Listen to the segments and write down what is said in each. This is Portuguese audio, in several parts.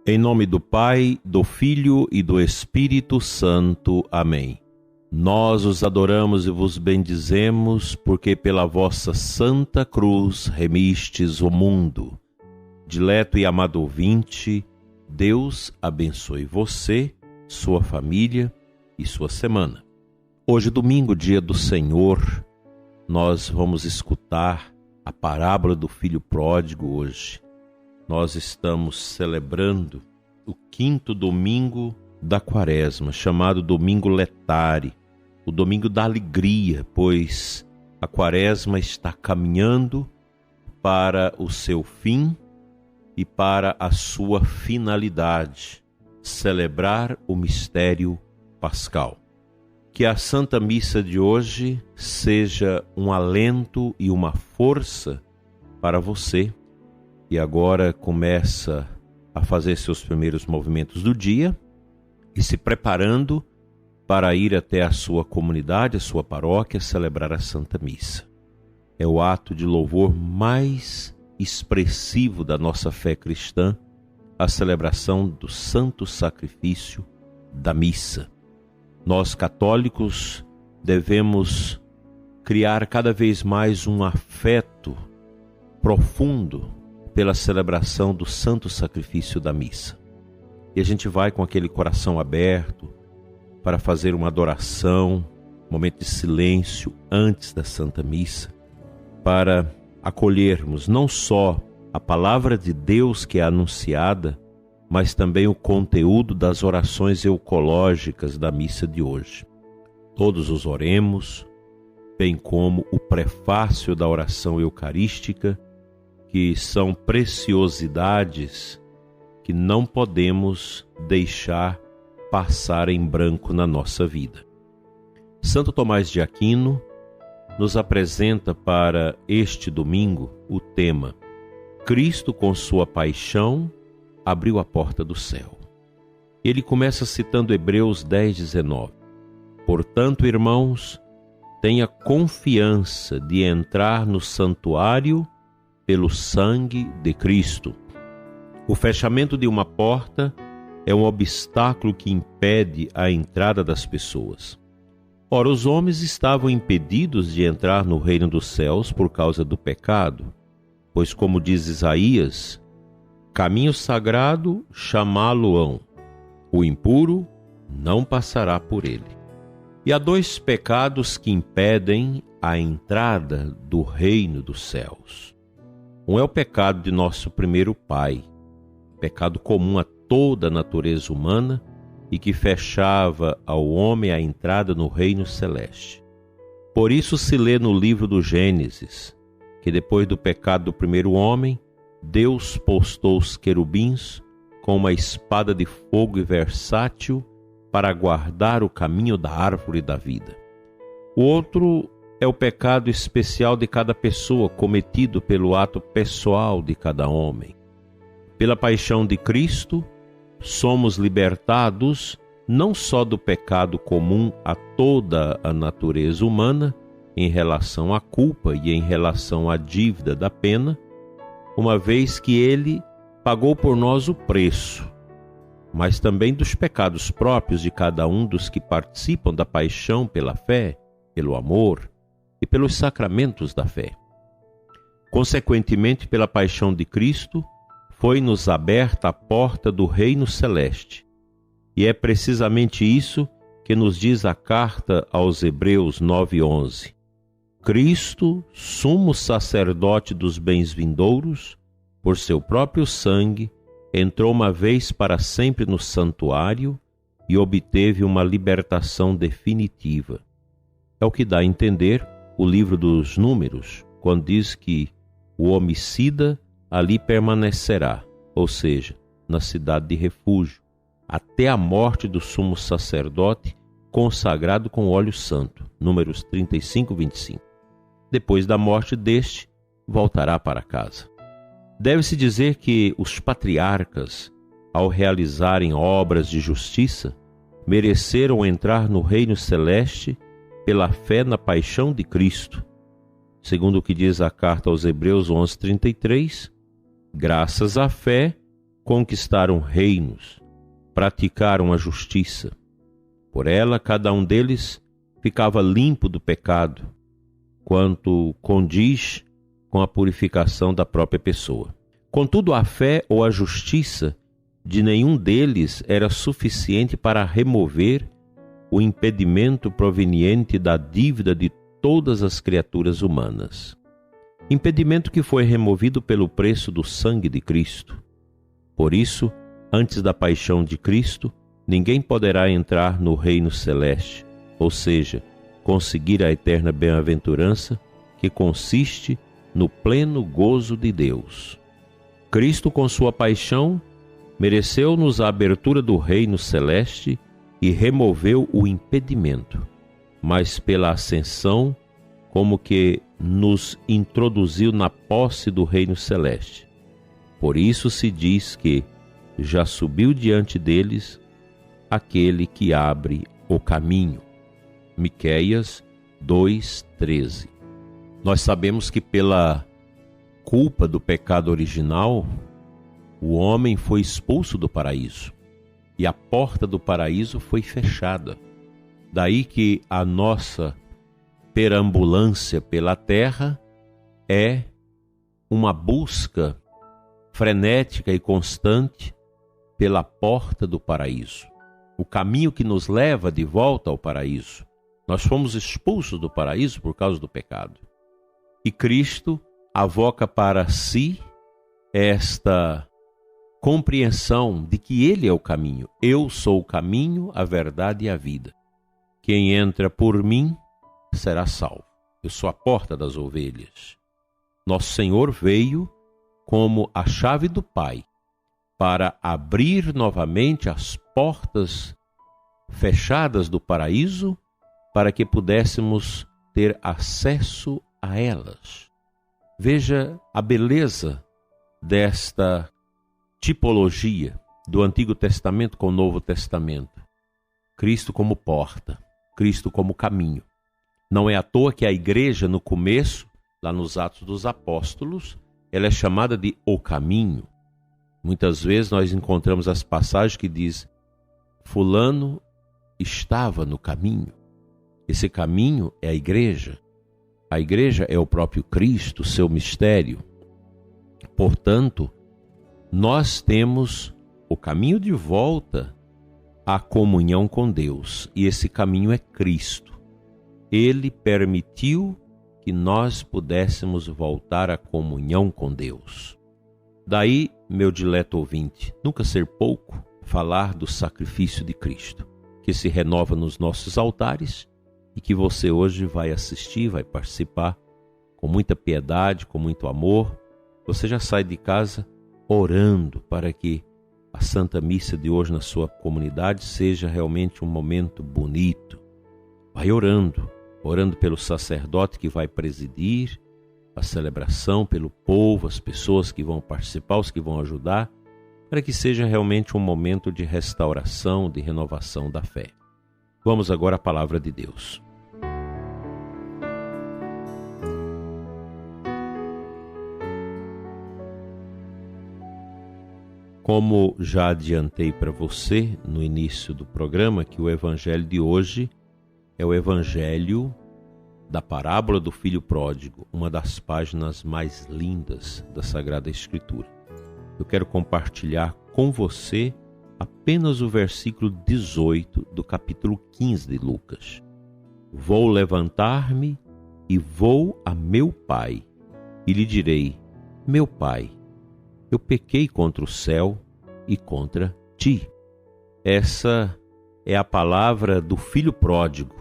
Em nome do Pai, do Filho e do Espírito Santo. Amém. Nós os adoramos e vos bendizemos, porque pela vossa santa cruz remistes o mundo. Dileto e amado ouvinte, Deus abençoe você, sua família e sua semana. Hoje, domingo, dia do Senhor, nós vamos escutar a parábola do filho pródigo hoje. Nós estamos celebrando o 5º domingo da Quaresma, chamado Domingo Letare, o domingo da alegria, pois a Quaresma está caminhando para o seu fim e para a sua finalidade, celebrar o mistério pascal. Que a Santa Missa de hoje seja um alento e uma força para você, e agora começa a fazer seus primeiros movimentos do dia e se preparando para ir até a sua comunidade, a sua paróquia, celebrar a Santa Missa. É o ato de louvor mais expressivo da nossa fé cristã, a celebração do santo sacrifício da missa. Nós, católicos, devemos criar cada vez mais um afeto profundo pela celebração do santo sacrifício da missa. E a gente vai com aquele coração aberto para fazer uma adoração, um momento de silêncio antes da Santa Missa, para acolhermos não só a palavra de Deus que é anunciada, mas também o conteúdo das orações eucológicas da missa de hoje. Todos os oremos, bem como o prefácio da oração eucarística, que são preciosidades que não podemos deixar passar em branco na nossa vida. Santo Tomás de Aquino nos apresenta para este domingo o tema: Cristo, com sua paixão, abriu a porta do céu. Ele começa citando Hebreus 10:19. Portanto, irmãos, tenha confiança de entrar no santuário pelo sangue de Cristo. O fechamento de uma porta é um obstáculo que impede a entrada das pessoas. Ora, os homens estavam impedidos de entrar no reino dos céus por causa do pecado, pois, como diz Isaías, caminho sagrado chamá-lo-ão, o impuro não passará por ele. E há dois pecados que impedem a entrada do reino dos céus. Um é o pecado de nosso primeiro pai, pecado comum a toda a natureza humana e que fechava ao homem a entrada no reino celeste. Por isso se lê no livro do Gênesis, que depois do pecado do primeiro homem, Deus postou os querubins com uma espada de fogo e versátil para guardar o caminho da árvore da vida. O outro é o pecado especial de cada pessoa, cometido pelo ato pessoal de cada homem. Pela paixão de Cristo, somos libertados não só do pecado comum a toda a natureza humana, em relação à culpa e em relação à dívida da pena, uma vez que Ele pagou por nós o preço, mas também dos pecados próprios de cada um dos que participam da paixão pela fé, pelo amor e pelos sacramentos da fé. Consequentemente, pela paixão de Cristo, foi-nos aberta a porta do reino celeste. E é precisamente isso que nos diz a carta aos Hebreus 9:11. Cristo, sumo sacerdote dos bens vindouros, por seu próprio sangue, entrou uma vez para sempre no santuário e obteve uma libertação definitiva. É o que dá a entender o livro dos Números, quando diz que o homicida ali permanecerá, ou seja, na cidade de refúgio, até a morte do sumo sacerdote consagrado com óleo santo. Números 35:25. Depois da morte deste, voltará para casa. Deve-se dizer que os patriarcas, ao realizarem obras de justiça, mereceram entrar no reino celeste pela fé na paixão de Cristo. Segundo o que diz a carta aos Hebreus 11:33, graças à fé, conquistaram reinos, praticaram a justiça. Por ela, cada um deles ficava limpo do pecado, quanto condiz com a purificação da própria pessoa. Contudo, a fé ou a justiça de nenhum deles era suficiente para remover o impedimento proveniente da dívida de todas as criaturas humanas. Impedimento que foi removido pelo preço do sangue de Cristo. Por isso, antes da paixão de Cristo, ninguém poderá entrar no reino celeste, ou seja, conseguir a eterna bem-aventurança que consiste no pleno gozo de Deus. Cristo, com sua paixão, mereceu-nos a abertura do reino celeste e removeu o impedimento, mas pela ascensão, como que nos introduziu na posse do reino celeste. Por isso se diz que já subiu diante deles aquele que abre o caminho. Miqueias 2:13. Nós sabemos que pela culpa do pecado original, o homem foi expulso do paraíso e a porta do paraíso foi fechada. Daí que a nossa perambulância pela terra é uma busca frenética e constante pela porta do paraíso, o caminho que nos leva de volta ao paraíso. Nós fomos expulsos do paraíso por causa do pecado. E Cristo avoca para si esta compreensão de que Ele é o caminho. Eu sou o caminho, a verdade e a vida. Quem entra por mim será salvo. Eu sou a porta das ovelhas. Nosso Senhor veio como a chave do Pai para abrir novamente as portas fechadas do paraíso para que pudéssemos ter acesso a elas. Veja a beleza desta tipologia do Antigo Testamento com o Novo Testamento. Cristo como porta, Cristo como caminho. Não é à toa que a igreja, no começo, lá nos Atos dos Apóstolos, ela é chamada de o caminho. Muitas vezes nós encontramos as passagens que diz: fulano estava no caminho. Esse caminho é a igreja. A igreja é o próprio Cristo, seu mistério. Portanto, nós temos o caminho de volta à comunhão com Deus. E esse caminho é Cristo. Ele permitiu que nós pudéssemos voltar à comunhão com Deus. Daí, meu dileto ouvinte, nunca ser pouco falar do sacrifício de Cristo, que se renova nos nossos altares e que você hoje vai assistir, vai participar com muita piedade, com muito amor. Você já sai de casa orando para que a Santa Missa de hoje na sua comunidade seja realmente um momento bonito. Vai orando pelo sacerdote que vai presidir a celebração, pelo povo, as pessoas que vão participar, os que vão ajudar, para que seja realmente um momento de restauração, de renovação da fé. Vamos agora à palavra de Deus. Como já adiantei para você no início do programa, que o evangelho de hoje é o evangelho da parábola do filho pródigo, uma das páginas mais lindas da Sagrada Escritura. Eu quero compartilhar com você apenas o versículo 18 do capítulo 15 de Lucas. Vou levantar-me e vou a meu pai, e lhe direi: meu pai, eu pequei contra o céu e contra ti. Essa é a palavra do filho pródigo,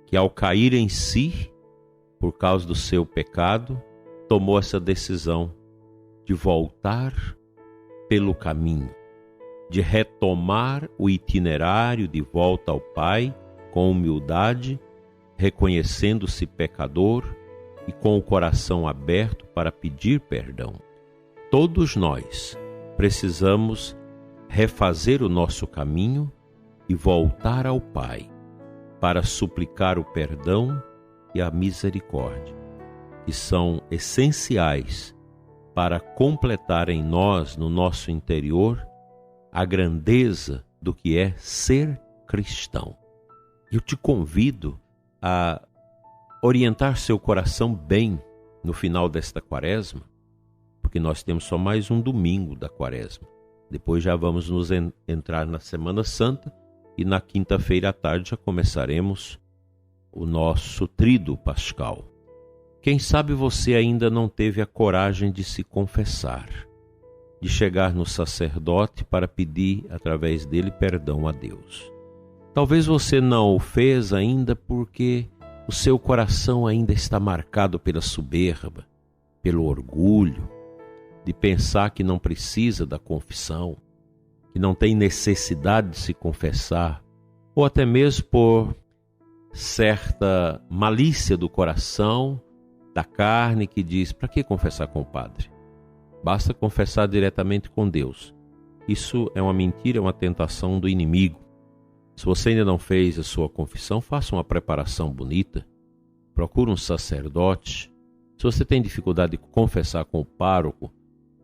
que ao cair em si, por causa do seu pecado, tomou essa decisão de voltar pelo caminho, de retomar o itinerário de volta ao Pai com humildade, reconhecendo-se pecador e com o coração aberto para pedir perdão. Todos nós precisamos refazer o nosso caminho e voltar ao Pai para suplicar o perdão e a misericórdia, que são essenciais para completar em nós, no nosso interior, a grandeza do que é ser cristão. Eu te convido a orientar seu coração bem no final desta quaresma, porque nós temos só mais um domingo da quaresma. Depois já vamos nos entrar na Semana Santa e na quinta-feira à tarde já começaremos o nosso tríduo pascal. Quem sabe você ainda não teve a coragem de se confessar, de chegar no sacerdote para pedir através dele perdão a Deus. Talvez você não o fez ainda porque o seu coração ainda está marcado pela soberba, pelo orgulho, de pensar que não precisa da confissão, que não tem necessidade de se confessar, ou até mesmo por certa malícia do coração, da carne, que diz: para que confessar com o padre? Basta confessar diretamente com Deus. Isso é uma mentira, é uma tentação do inimigo. Se você ainda não fez a sua confissão, faça uma preparação bonita, procure um sacerdote. Se você tem dificuldade de confessar com o pároco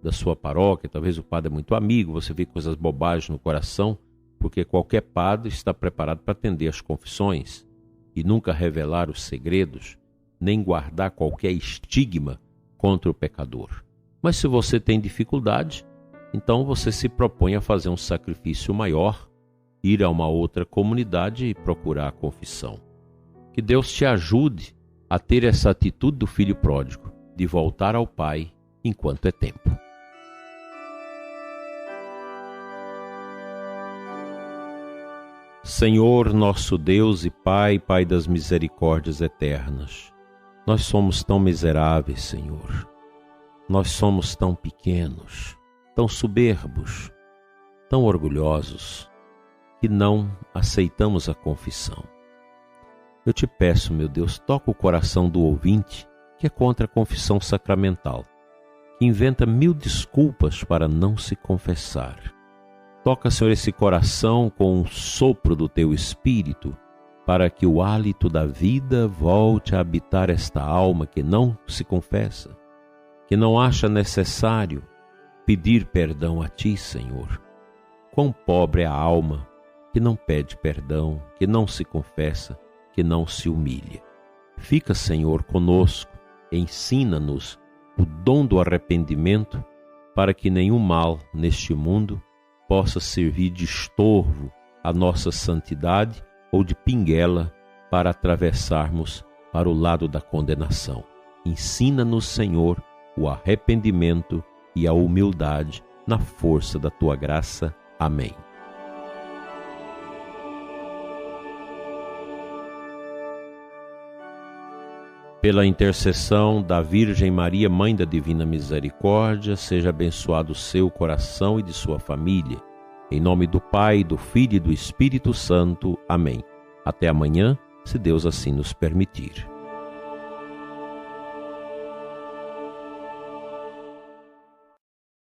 da sua paróquia, talvez o padre é muito amigo, você vê coisas bobagens no coração, porque qualquer padre está preparado para atender as confissões e nunca revelar os segredos, nem guardar qualquer estigma contra o pecador. Mas se você tem dificuldade, então você se propõe a fazer um sacrifício maior, ir a uma outra comunidade e procurar a confissão. Que Deus te ajude a ter essa atitude do filho pródigo, de voltar ao Pai enquanto é tempo. Senhor, nosso Deus e Pai, Pai das misericórdias eternas, nós somos tão miseráveis, Senhor. Nós somos tão pequenos, tão soberbos, tão orgulhosos, que não aceitamos a confissão. Eu te peço, meu Deus, toca o coração do ouvinte que é contra a confissão sacramental, que inventa 1000 desculpas para não se confessar. Toca, Senhor, esse coração com um sopro do Teu Espírito, para que o hálito da vida volte a habitar esta alma que não se confessa, que não acha necessário pedir perdão a Ti, Senhor. Quão pobre é a alma que não pede perdão, que não se confessa, que não se humilha. Fica, Senhor, conosco, ensina-nos o dom do arrependimento, para que nenhum mal neste mundo possa servir de estorvo à nossa santidade ou de pinguela para atravessarmos para o lado da condenação. Ensina-nos, Senhor, o arrependimento e a humildade na força da Tua graça. Amém. Pela intercessão da Virgem Maria, Mãe da Divina Misericórdia, seja abençoado o seu coração e de sua família. Em nome do Pai, do Filho e do Espírito Santo. Amém. Até amanhã, se Deus assim nos permitir.